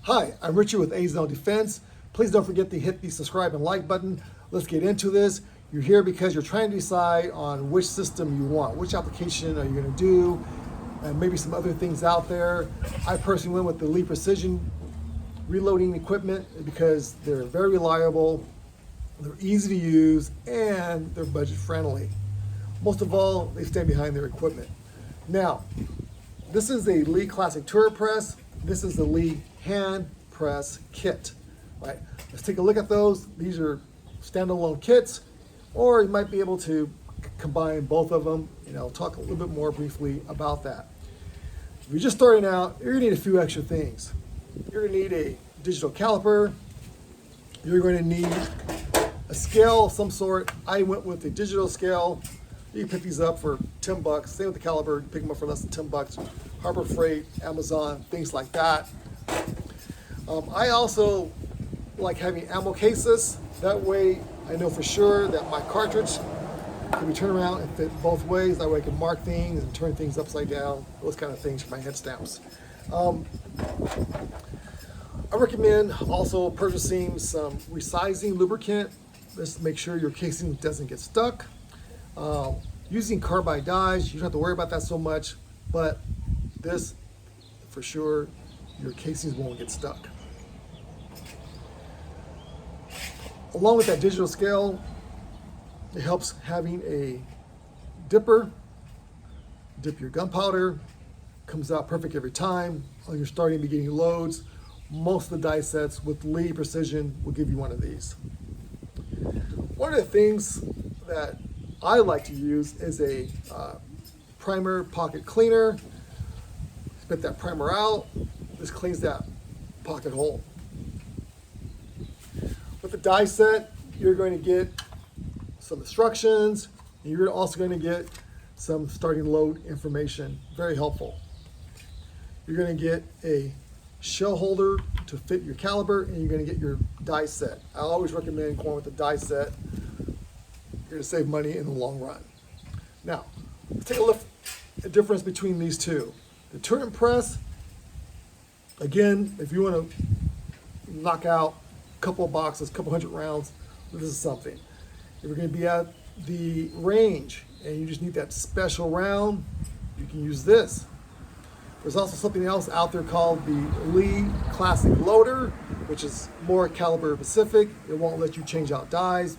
Hi, I'm Richard with A-Zone Defense. Please don't forget to hit the subscribe and like button. Let's get into this. You're here because you're trying to decide on which system you want, which application are you going to do, and maybe some other things out there. I personally went with the Lee Precision reloading equipment because they're very reliable, they're easy to use, and they're budget friendly. Most of all, they stand behind their equipment. Now, this is a Lee Classic Turret Press. This is the Lee Hand Press kit. Right? Let's take a look at those. These are standalone kits, or you might be able to combine both of them. I'll talk a little bit more briefly about that. If you're just starting out, you're going to need a few extra things. You're going to need a digital caliper. You're going to need a scale of some sort. I went with a digital scale. You can pick these up for 10 bucks. Same with the caliber, pick them up for less than 10 bucks. Harbor Freight, Amazon, things like that. I also like having ammo cases. That way I know for sure that my cartridge can be turned around and fit both ways. That way I can mark things and turn things upside down, those kind of things for my head stamps. I recommend also purchasing some resizing lubricant. Just to make sure your casing doesn't get stuck. Using carbide dies, you don't have to worry about that so much, but this, for sure, your casings won't get stuck. Along with that digital scale, it helps having a dipper. Dip your gunpowder, comes out perfect every time. On your starting and beginning loads, most of the die sets with Lee Precision will give you one of these. One of the things that I like to use is a primer pocket cleaner. Spit that primer out. This cleans that pocket hole. With the die set, you're going to get some instructions, and you're also going to get some starting load information. Very helpful. You're going to get a shell holder to fit your caliber, and you're going to get your die set. I always recommend going with the die set. You're going to save money in the long run. Now, let's take a look at the difference between these two. The turret press, again, if you want to knock out a couple of boxes, a couple hundred rounds, this is something. If you're going to be at the range and you just need that special round, you can use this. There's also something else out there called the Lee Classic Loader, which is more caliber specific. It won't let you change out dies,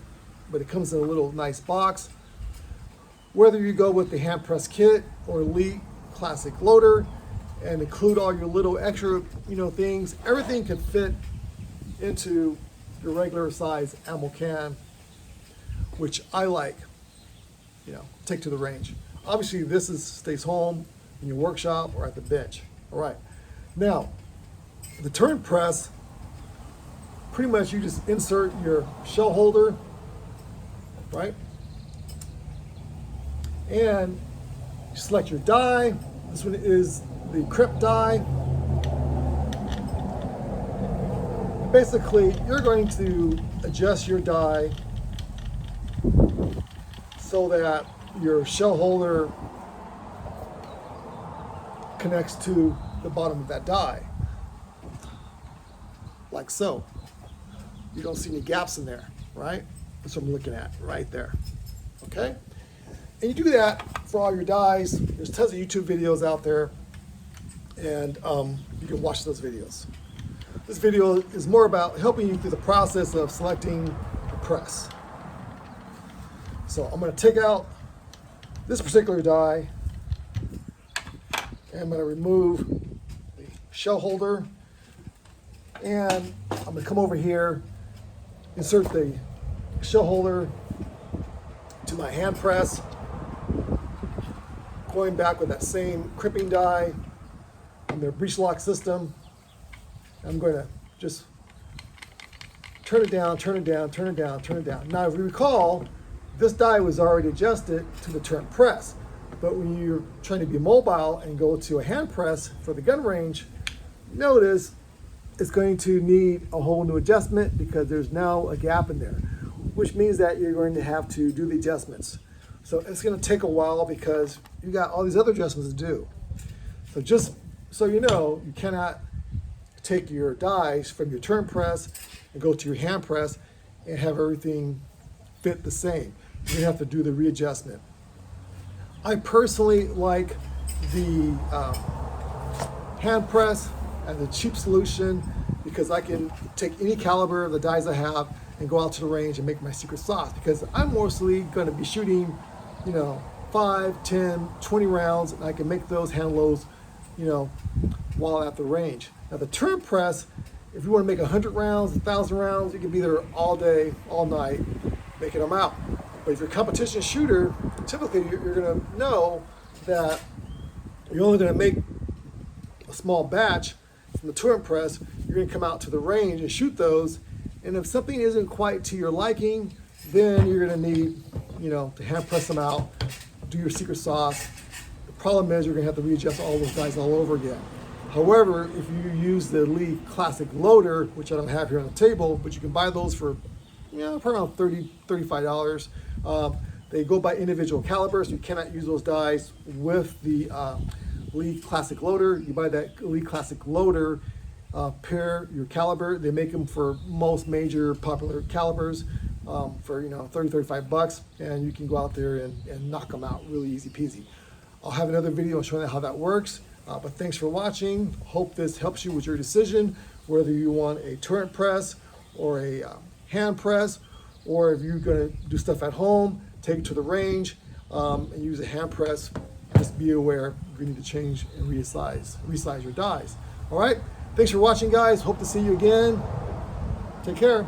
but it comes in a little nice box. Whether you go with the hand press kit or Lee Classic Loader and include all your little extra things, everything can fit into your regular size ammo can, which I like, take to the range. Obviously this stays home in your workshop or at the bench. All right, now the turret press, pretty much you just insert your shell holder, right? And you select your die. This one is the crimp die. Basically, you're going to adjust your die so that your shell holder connects to the bottom of that die, like so. You don't see any gaps in there, right? That's what I'm looking at right there, okay? And you do that for all your dies. There's tons of YouTube videos out there, and you can watch those videos. This video is more about helping you through the process of selecting the press. So I'm going to take out this particular die, and I'm going to remove the shell holder, and I'm going to come over here, insert the shell holder to my hand press, going back with that same crimping die on their breech lock system. I'm going to just turn it down, turn it down, turn it down, turn it down. Now, if you recall, this die was already adjusted to the turret press, but when you're trying to be mobile and go to a hand press for the gun range, notice it's going to need a whole new adjustment because there's now a gap in there, which means that you're going to have to do the adjustments. So it's going to take a while because you got all these other adjustments to do. So just so you know, you cannot take your dies from your turn press and go to your hand press and have everything fit the same. You're gonna have to do the readjustment. I personally like the hand press as a cheap solution because I can take any caliber of the dies I have and go out to the range and make my secret sauce, because I'm mostly gonna be shooting, 5, 10, 20 rounds, and I can make those hand loads, while at the range. Now the turn press, if you want to make 100 rounds, 1,000 rounds, you can be there all day, all night, making them out. But if you're a competition shooter, typically you're going to know that you're only going to make a small batch from the turn press. You're going to come out to the range and shoot those. And if something isn't quite to your liking, then you're going to need, to hand press them out, do your secret sauce. The problem is you're going to have to readjust all those dies all over again. However, if you use the Lee Classic Loader, which I don't have here on the table, but you can buy those for, probably around $30, $35. They go by individual calibers. You cannot use those dies with the Lee Classic Loader. You buy that Lee Classic Loader, pair your caliber. They make them for most major popular calibers for $30, $35, and you can go out there and knock them out really easy peasy. I'll have another video showing you how that works. But thanks for watching. Hope this helps you with your decision, whether you want a turret press or a hand press, or if you're going to do stuff at home, take it to the range and use a hand press. Just be aware you need to change and resize your dies. All right. Thanks for watching, guys. Hope to see you again. Take care.